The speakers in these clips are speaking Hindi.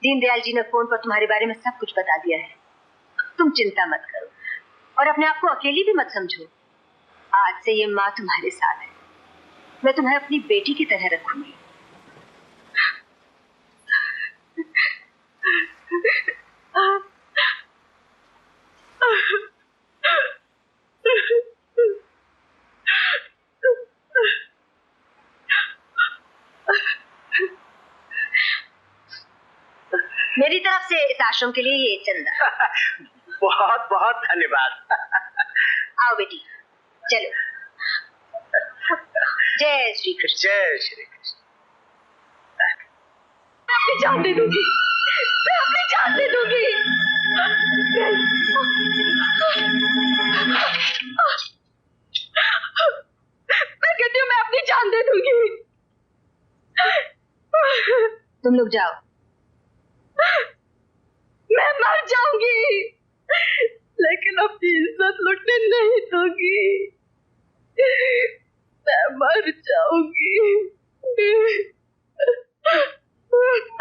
दीनदयाल जी ने फोन पर तुम्हारे बारे में सब कुछ बता दिया है। तुम चिंता मत करो और अपने आप को अकेली भी मत समझो। आज से ये माँ तुम्हारे साथ है। मैं तुम्हें अपनी बेटी की तरह रखूंगी। मेरी तरफ से इस आश्रम के लिए ये चंदा। बहुत बहुत धन्यवाद। आओ बेटी चलो। जय श्री कृष्ण। जय श्री कृष्ण। मैं अपनी जान दे दूंगी। मैं अपनी जान दे दूंगी। मैं कहती हूँ मैं अपनी जान दे दूंगी। तुम लोग जाओ। मैं मर जाऊंगी लेकिन अपनी इज्जत लुटने नहीं दूंगी। मैं मर जाऊंगी।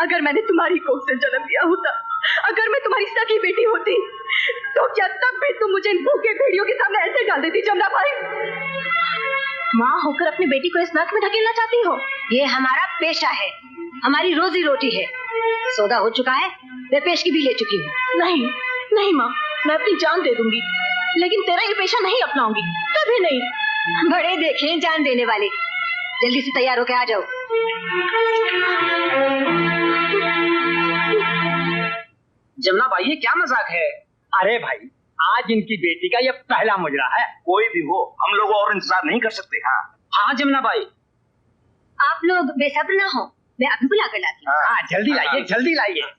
अगर मैंने तुम्हारी कोख से जन्म लिया होता, अगर मैं तुम्हारी सगी बेटी होती, तो क्या तब भी तुम मुझे इन भूखे भेड़ियों के सामने ऐसे डाल देती जमुना भाई? माँ होकर अपनी बेटी को इस नाक में धकेलना चाहती हो? ये हमारा पेशा है, हमारी रोजी रोटी है। सौदा हो चुका है, मैं पेशगी भी ले चुकी हूँ। नहीं नहीं माँ, मैं अपनी जान दे दूंगी लेकिन तेरा ये पेशा नहीं अपनाऊंगी, कभी नहीं। बड़े देखे जान देने वाले। जल्दी से तैयार होकर आ जाओ। जमुना भाई ये क्या मजाक है? अरे भाई आज इनकी बेटी का ये पहला मुजरा है। कोई भी हो हम लोग और इंतजार नहीं कर सकते। हाँ हाँ जमुना भाई। आप लोग बेसब्र ना हो, मैं अभी बुला कर लाती हूँ। हाँ जल्दी लाइए जल्दी लाइए।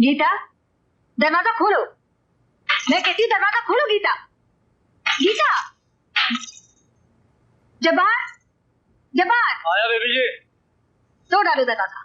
गीता दरवाजा खोलो। मैं कहती हूँ दरवाजा खोलो गीता। गीता। जब्बार जब्बार। आया बेबी जी। तो डालो दरवाजा।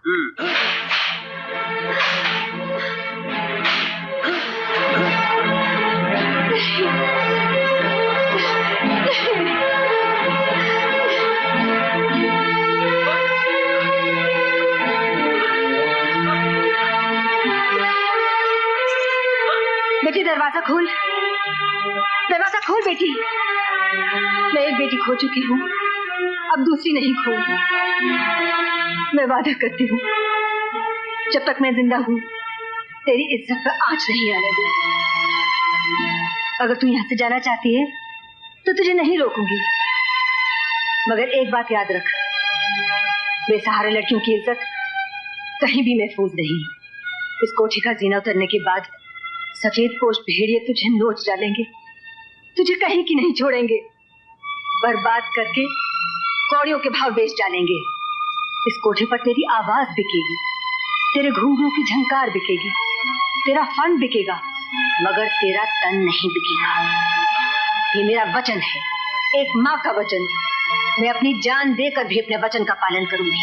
बेटी दरवाजा खोल। दरवाजा खोल बेटी। मैं एक बेटी खो चुकी हूँ, अब दूसरी नहीं खोऊंगी। मैं वादा करती हूँ जब तक मैं जिंदा हूँ तेरी इज्जत पर आंच नहीं आने दूँ। अगर तू यहाँ से जाना चाहती है तो तुझे नहीं रोकूंगी, मगर एक बात याद रख, बेसहारा लड़कियों की इज्जत कहीं भी महफूज नहीं। इस कोठी का जीना उतरने के बाद सफेद पोश भेड़िए तुझे नोच डालेंगे, तुझे कहीं की नहीं छोड़ेंगे, बर्बाद करके कौड़ियों के भाव बेच डालेंगे। इस कोठे पर तेरी आवाज बिकेगी, तेरे घूंघरू की झंकार बिकेगी, तेरा फन बिकेगा, मगर तेरा तन नहीं बिकेगा। ये मेरा वचन है, एक माँ का वचन। मैं अपनी जान देकर भी अपने वचन का पालन करूंगी।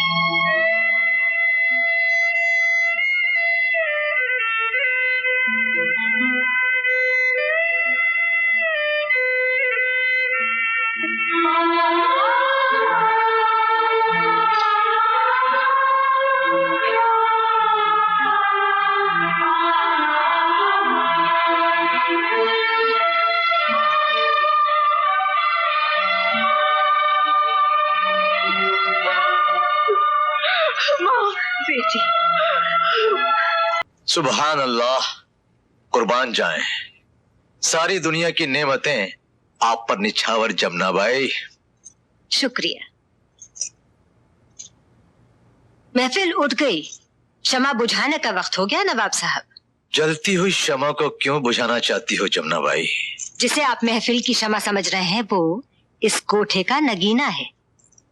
सुभान अल्लाह, कुर्बान जाएं। सारी दुनिया की नेमतें आप पर निछावर जमुना बाई। शुक्रिया। महफिल उठ गई, शमा बुझाने का वक्त हो गया नवाब साहब। जलती हुई शमा को क्यों बुझाना चाहती हो जमुना बाई? जिसे आप महफिल की शमा समझ रहे हैं वो इस कोठे का नगीना है,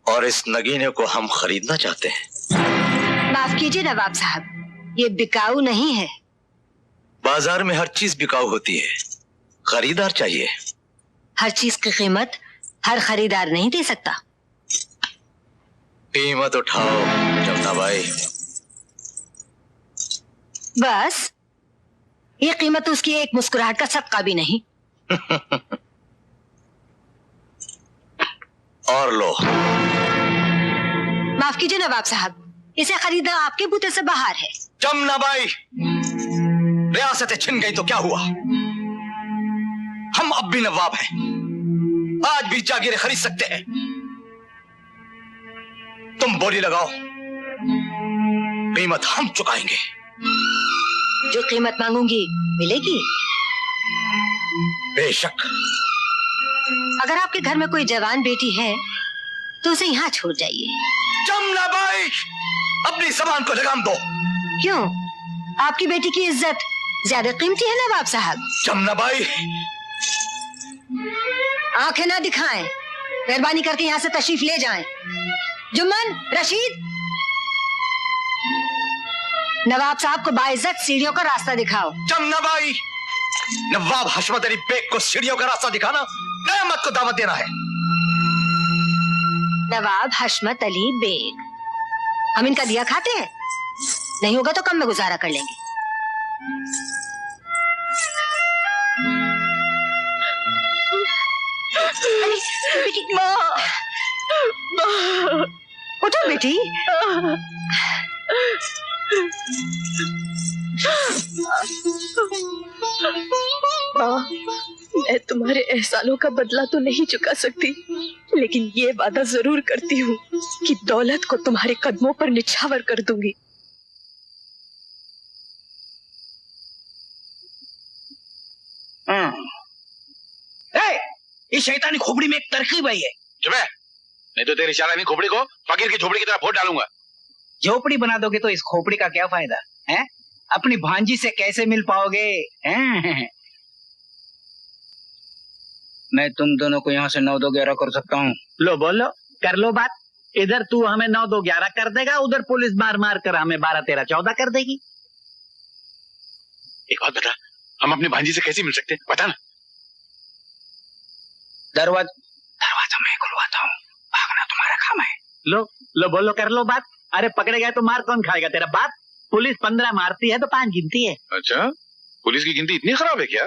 और इस नगीने को हम खरीदना चाहते हैं। माफ कीजिए नवाब साहब, ये बिकाऊ नहीं है। बाजार में हर चीज बिकाऊ होती है, खरीदार चाहिए। हर चीज की कीमत हर खरीदार नहीं दे सकता। कीमत उठाओ जमुना बाई। बस ये कीमत उसकी एक मुस्कुराहट का सदका भी नहीं। और लो। माफ कीजिए नवाब साहब, इसे खरीदना आपके बूते से बाहर है। जमनाबाई, रियासतें छिन गई तो क्या हुआ? हम अब भी नवाब हैं, आज भी जागीरें खरीद सकते हैं। तुम बोली लगाओ, कीमत हम चुकाएंगे। जो कीमत मांगूंगी मिलेगी। बेशक। अगर आपके घर में कोई जवान बेटी है तो उसे यहाँ छोड़ जाइए। जमनाबाई, अपनी जबान को लगाम दो। क्यों? आपकी बेटी की इज्जत ज्यादा कीमती है नवाब साहब। जमनाबाई, आंखें ना दिखाएं, मेहरबानी करके यहाँ से तशरीफ ले जाएं। जुम्मन, रशीद, नवाब साहब को बाइज्जत सीढ़ियों का रास्ता दिखाओ। जमनाबाई, नवाब हशमत अली बेग को सीढ़ियों का रास्ता दिखाना क़यामत को दावत देना है। नवाब हशमत अली बेग, हम इनका दिया खाते हैं? नहीं होगा तो कम में गुजारा कर लेंगे। बेटी, उठो बेटी। माँ, मैं तुम्हारे एहसानों का बदला तो नहीं चुका सकती, लेकिन ये वादा जरूर करती हूँ कि दौलत को तुम्हारे कदमों पर निछावर कर दूंगी। इस शैतानी खोपड़ी में एक तरकीब है। चुप है, नहीं तो तेरी शैतानी खोपड़ी को फकीर की झोपड़ी की तरह फोड़ डालूंगा। झोपड़ी बना दोगे तो इस खोपड़ी का क्या फायदा है? अपनी भांजी से कैसे मिल पाओगे? मैं तुम दोनों को यहाँ से 9-2-11 कर सकता हूँ। लो बोलो, कर लो बात। इधर तू हमें 9-2-11 कर देगा, उधर पुलिस मार मार कर हमें 12-13-14 कर देगी। एक बात बता, हम अपनी भांजी से कैसे मिल सकते हैं? बता ना। दरवाजा मैं खुलवाता हूँ, भागना तुम्हारा काम है। लो बोलो, कर लो बात। अरे पकड़े गए तो मार कौन खाएगा? तेरा बाप। पुलिस 15 मारती है तो 5 गिनती है। अच्छा, पुलिस की गिनती इतनी खराब है क्या?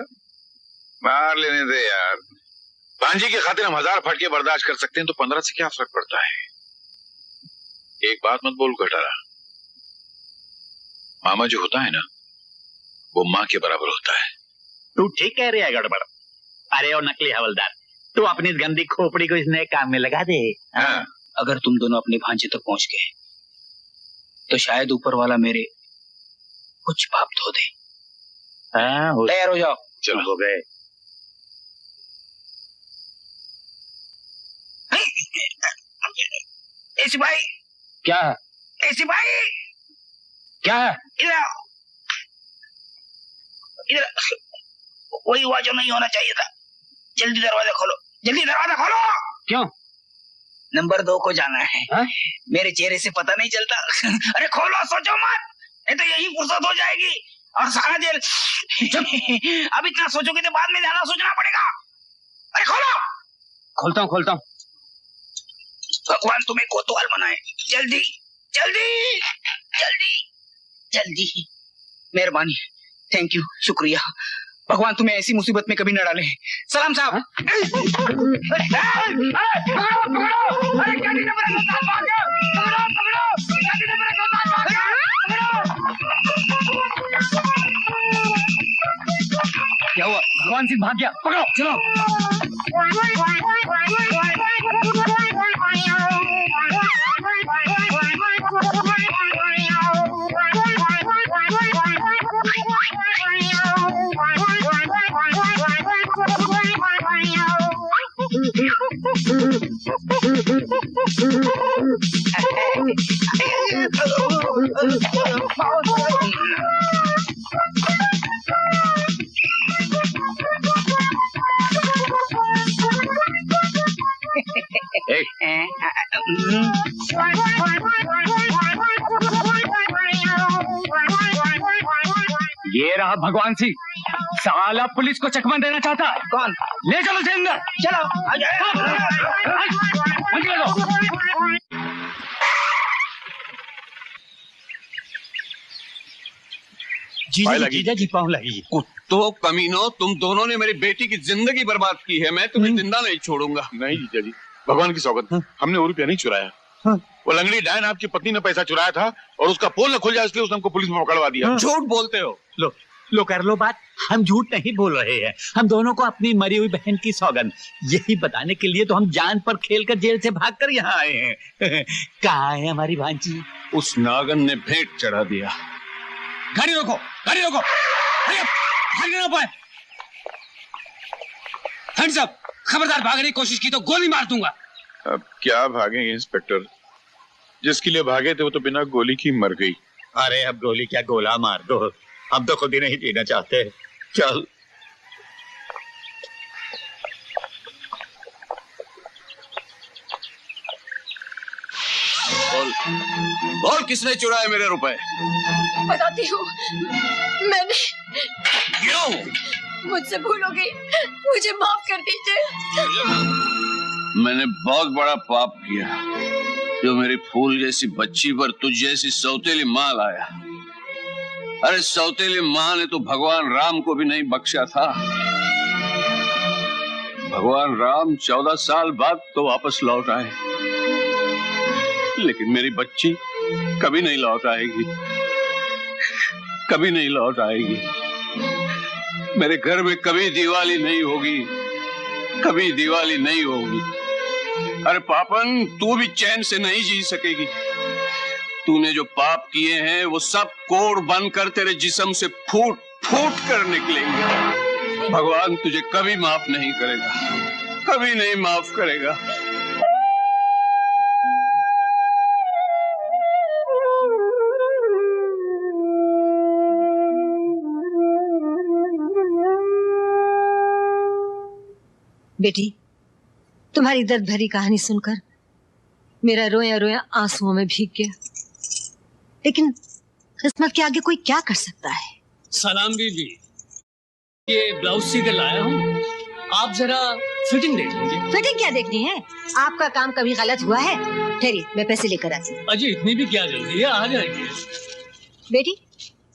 मार लेने दे यार। भांजी की खातिर हम 1000 फटके बर्दाश्त कर सकते हैं तो 15 से क्या फर्क पड़ता है? एक बात मत बोल गटारा, मामा जो होता है ना, वो माँ के बराबर होता है। तू ठीक कह रही है गड़बड़। अरे ओ नकली हवलदार, तू अपनी गंदी खोपड़ी को इस नए काम में लगा दे। हाँ। अगर तुम दोनों अपनी भांजे तक पहुंच गए तो शायद ऊपर वाला मेरे कुछ पाप धो दे। तैयार हो जाओ। चलो हो गए। ऐसी भाई क्या? ऐसी भाई क्या? इधर वही हुआ जो नहीं होना चाहिए था। जल्दी दरवाजा खोलो, जल्दी दरवाजा खोलो। क्यों? नंबर 2 को जाना है। हा? मेरे चेहरे से पता नहीं चलता। अरे खोलो, सोचो मत, नहीं तो यही फुर्सत हो जाएगी और सारा जेल। अब इतना सोचोगे तो बाद में ज्यादा सोचना पड़ेगा। अरे खोलो। खोलता हूँ। भगवान तुम्हें कोतवाल बनाए। जल्दी जल्दी जल्दी जल्दी। मेहरबानी, थैंक यू, शुक्रिया। भगवान तुम्हें ऐसी मुसीबत में कभी न डाले। सलाम साहब। क्या हुआ? भगवान सिंह भाग गया, पकड़ो, चलो। ये रहा भगवान सिंह, साला पुलिस को चकमा देना चाहता है। कौन? ले चलो उसे अंदर। चलो आ जीजा जी पाँव लगी। कुत्तों, कमीनों, तुम दोनों ने मेरी बेटी की जिंदगी बर्बाद की है। मैं तुम्हें जिंदा नहीं छोड़ूंगा। नहीं जीजा जी, भगवान की सौगंध, हमने वो रुपया नहीं चुराया। वो लंगड़ी डायन आपकी पत्नी ने पैसा चुराया था और उसका पोल न खुल जाए इसलिए उसने हमको पुलिस में पकड़वा दिया। झूठ बोलते हो। लो कर लो बात। हम झूठ नहीं बोल रहे हैं। हम दोनों को अपनी मरी हुई बहन की सौगंध यही बताने के लिए तो हम जान पर खेलकर जेल से भागकर यहाँ आए हैं। कहाँ है हमारी भांजी? उस नागन ने भेंट चढ़ा दिया। गाड़ी रोको, गाड़ी रोको, भागने ना पाए। हैंड्स अप, खबरदार भागने की कोशिश की तो गोली मार दूंगा। अब क्या भागेंगे इंस्पेक्टर, जिसके लिए भागे थे वो तो बिना गोली की मर गई। अरे अब गोली क्या, गोला मार दो। हम तो खुद ही नहीं जीना चाहते। चल। बोल किसने चुराए मेरे रुपए? बताती हूँ, मैंने। क्यों? मुझसे भूल हो गई, मुझे माफ कर दीजिए। मैंने बहुत बड़ा पाप किया जो मेरी फूल जैसी बच्ची पर तुझ जैसी सौतेली माँ लाया। अरे सौतेली माँ ने तो भगवान राम को भी नहीं बख्शा था। भगवान राम 14 साल बाद तो वापस लौट आए, लेकिन मेरी बच्ची कभी नहीं लौट आएगी, कभी नहीं लौट आएगी। मेरे घर में कभी दिवाली नहीं होगी, कभी दिवाली नहीं होगी। अरे पापन, तू भी चैन से नहीं जी सकेगी। तूने जो पाप किए हैं वो सब कोड़ बनकर तेरे जिस्म से फूट फूट कर निकलेंगे। भगवान तुझे कभी माफ नहीं करेगा, कभी नहीं माफ करेगा। बेटी, तुम्हारी दर्द भरी कहानी सुनकर मेरा रोया रोया आंसुओं में भीग गया, लेकिन किस्मत के आगे कोई क्या कर सकता है। सलाम बीबी, ये ब्लाउज सीकर लाया हूँ, आप जरा फिटिंग देख लीजिए। फिटिंग क्या देखनी है? आपका काम कभी गलत हुआ है? ठहरिए, मैं पैसे लेकर आती हूँ। अजी इतनी भी क्या जल्दी है, आ जाएंगे। बेटी,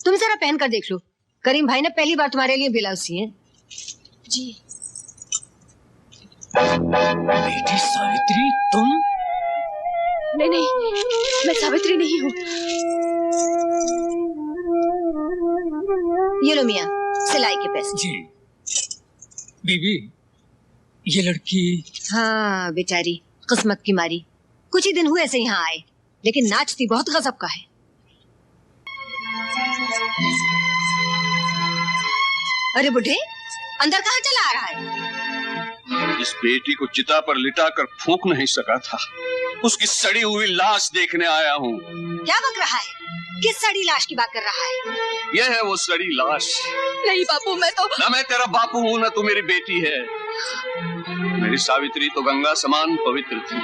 तुम जरा पहन कर देख लो। करीम भाई ने पहली बार तुम्हारे लिए ब्लाउज सिए। जी। बेटी सावित्री, तुम? नहीं, मैं सावित्री नहीं हूँ। ये लो मियाँ, सिलाई के पैसे। जी। बीबी, ये लड़की? हाँ बेचारी, किस्मत की मारी कुछ ही दिन हुए ऐसे यहाँ आए, लेकिन नाचती बहुत गजब का है। अरे बुढ़े, अंदर कहाँ चला आ रहा है? इस बेटी को चिता पर लिटाकर फूंक नहीं सका था, उसकी सड़ी हुई लाश देखने आया हूँ। क्या बक रहा है? किस सड़ी लाश की बात कर रहा है? यह है वो सड़ी लाश। नहीं बापू, मैं तो। ना मैं तेरा बापू हूँ ना तू मेरी बेटी है। मेरी सावित्री तो गंगा समान पवित्र थी,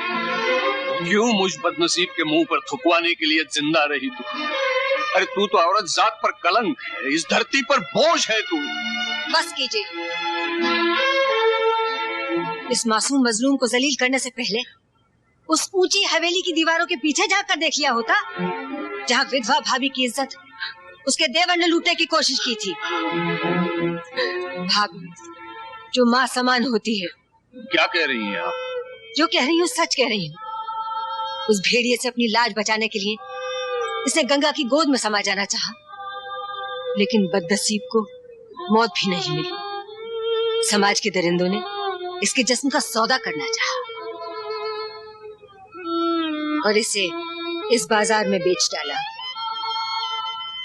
क्यों मुझ बदनसीब के मुंह पर थुकवाने के लिए जिंदा रही तू? अरे तू तो औरत जात पर कलंक है, इस धरती पर बोझ है तू। बस कीजिए। इस मासूम मजलूम को जलील करने से पहले उस ऊंची हवेली की दीवारों के पीछे जाकर देख लिया होता, जहाँ विधवा भाभी की इज्जत उसके देवर ने लूटने की कोशिश की थी। भाभी जो माँ समान होती है। क्या कह रही हैं आप? जो कह रही हूँ सच कह रही हूँ। उस भेड़िए से अपनी लाज बचाने के लिए इसने गंगा की गोद में समा जाना चाहा, लेकिन बदनसीब को मौत भी नहीं मिली। समाज के दरिंदों ने इसके जिस्म का सौदा करना चाहा और इसे इस बाजार में बेच डाला।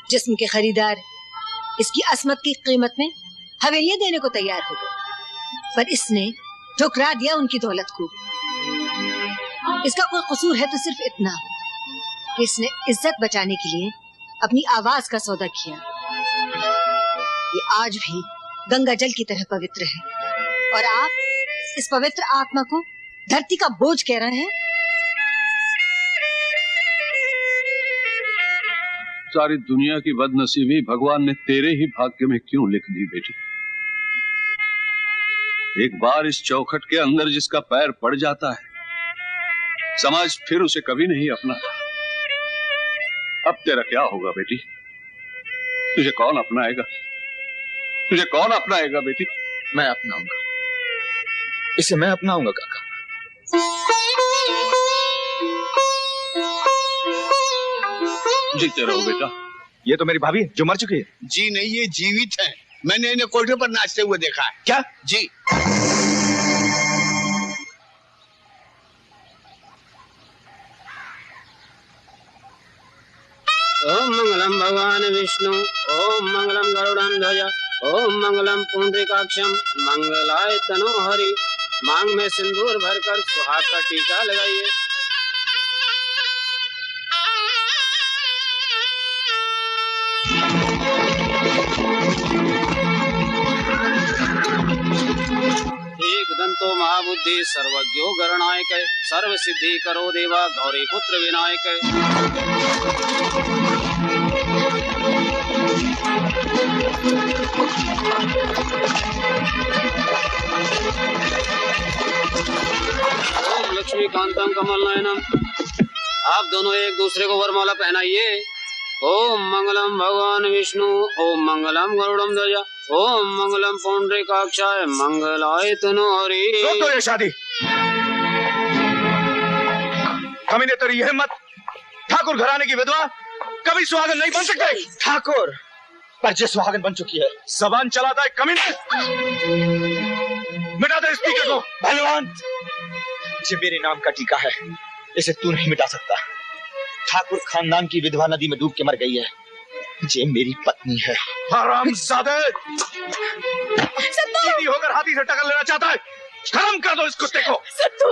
जिस्म के खरीदार इसकी असमत की कीमत में हवेलियां देने को तैयार हो गए, पर इसने ठुकरा दिया उनकी दौलत को। इसका कोई कसूर है तो सिर्फ इतना कि इसने इज्जत बचाने के लिए अपनी आवाज का सौदा किया। ये आज भी गंगा जल की तरह पवित्र है और आप इस पवित्र आत्मा को धरती का बोझ कह रहे हैं। सारी दुनिया की बदनसीबी भगवान ने तेरे ही भाग्य में क्यों लिख दी बेटी? एक बार इस चौखट के अंदर जिसका पैर पड़ जाता है, समाज फिर उसे कभी नहीं अपनाता। अब तेरा क्या होगा बेटी? तुझे कौन अपनाएगा? तुझे कौन अपनाएगा बेटी? मैं अपनाऊंगा, इसे मैं अपनाऊंगा काका। जीते रहो बेटा। ये तो मेरी भाभी है जो मर चुकी है। जी नहीं, ये जीवित है। मैंने इन्हें कोठे पर नाचते हुए देखा है। क्या? जी। ओम मंगलम भगवान विष्णु, ओम मंगलम गरुड़ं ध्वज, ओम मंगलम पुंडरीकाक्षम, मंगलाय तनो हरि। मांग में सिंदूर भरकर सुहाग का टीका लगाइए। एक दंतो महाबुद्धि सर्वज्ञो गणनायक, सर्व सिद्धि करो देवा गौरी पुत्र विनायक। ओम लक्ष्मीकांतम कमल नयनम। आप दोनों एक दूसरे को वरमाला पहनाइए। ओम मंगलम भगवान विष्णु, ओम मंगलम गरुड़ं ध्वज, ओम मंगलम पुंडरीकाक्षाय, मंगलाय तनो हरि। रोक दो ये शादी। कमीने तेरी यह हिम्मत, ठाकुर घराने की विधवा कभी सुहागन नहीं बन सकते। ठाकुर पर जे सुहागन बन चुकी है, जबान चलाता है कमीने। मिटा दे इस टीके को। भगवान, ये मेरे नाम का टीका है, इसे तू नहीं मिटा सकता। ठाकुर खानदान की विधवा नदी में डूब के मर गई है, ये मेरी पत्नी है। हरामजादे, सीधी होकर हाथी से टक्कर लेना चाहता है। खत्म कर दो इस कुत्ते को। सत्तू,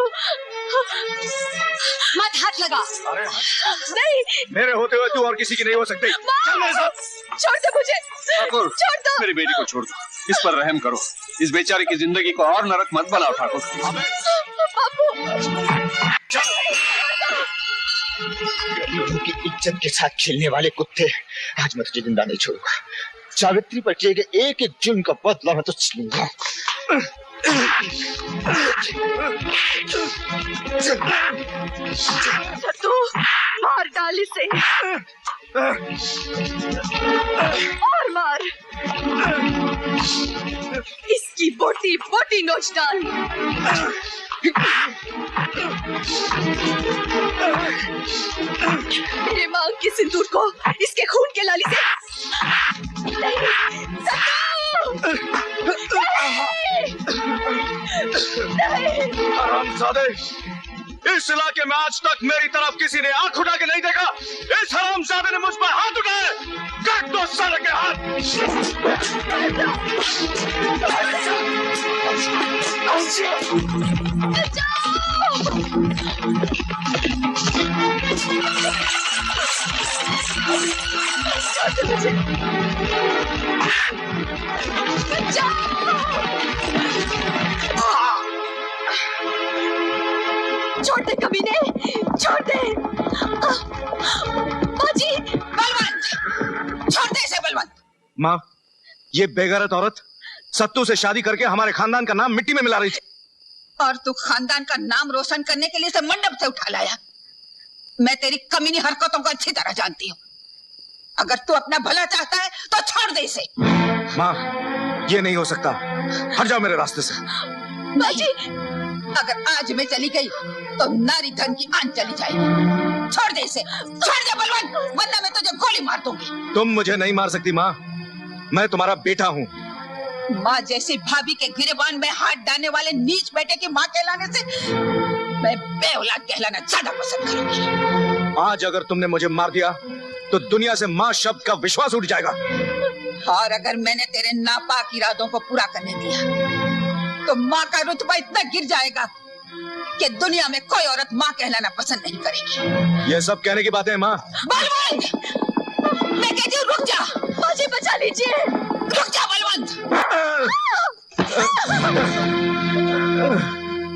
मत हाथ लगा। अरे नहीं, मेरे होते हुए तू और किसी की नहीं हो सकती। चल मेरे साथ। छोड़ दो मुझे। ठाकुर, छोड़ दो। मेरी बेटी को छोड़ दो, इस पर रहम करो। इस बेचारे की जिंदगी को और नरक मत बनाओ ठाकुर। गरीबों की इज्जत के साथ खेलने वाले कुत्ते, आज मैं तुझे जिंदा नहीं छोड़ूंगा। सावित्री पर किए गए एक एक जुल्म का बदला मैं तुझसे लूंगा। सत्तू, मार डाल इसे। और मार। इसकी बोटी बोटी नोच डाल। मेरे मांग के सिंदूर को इसके खून के लाली से नहीं, हरामजादे, इस इलाके में आज तक मेरी तरफ किसी ने आंख उठा के नहीं देखा। इस हरामजादे ने मुझ पर हाथ उठाए। काट दो साले के हाथ। छोड़ दे कमीने, छोड़ दे। बाजी, बलवंत, छोड़ दे इसे बलवंत। माँ, ये बेगैरत औरत सत्तू से शादी करके हमारे खानदान का नाम मिट्टी में मिला रही थी। और तू खानदान का नाम रोशन करने के लिए इसे मंडप से उठा लाया। मैं तेरी कमीनी हरकतों को अच्छी तरह जानती हूँ। अगर तू अपना भला चाहता है तो छोड़ दे इसे। माँ, ये नहीं हो सकता। हट जाओ मेरे रास्ते से। बाजी, अगर आज मैं चली गई तो नारी धन की आन चली जाएगी। छोड़ दे इसे, छोड़ दे बलवंत, वरना मैं तुझे गोली मार दूंगी। तुम मुझे नहीं मार सकती माँ, मैं तुम्हारा बेटा हूँ। माँ जैसी भाभी के गिरेबान में हाथ डालने वाले नीच बेटे की माँ कहलाने से मैं बेऔलाद कहलाना ज्यादा पसंद करूंगी। आज अगर तुमने मुझे मार दिया तो दुनिया से माँ शब्द का विश्वास उठ जाएगा। और अगर मैंने तेरे नापाक इरादों को पूरा करने दिया तो माँ का रुतबा इतना गिर जाएगा कि दुनिया में कोई औरत माँ कहलाना पसंद नहीं करेगी। ये सब कहने की बातें हैं माँ। बलवंत, मैं कहती हूँ रुक जा। बाजी बचा लीजिए। रुक जा बलवंत।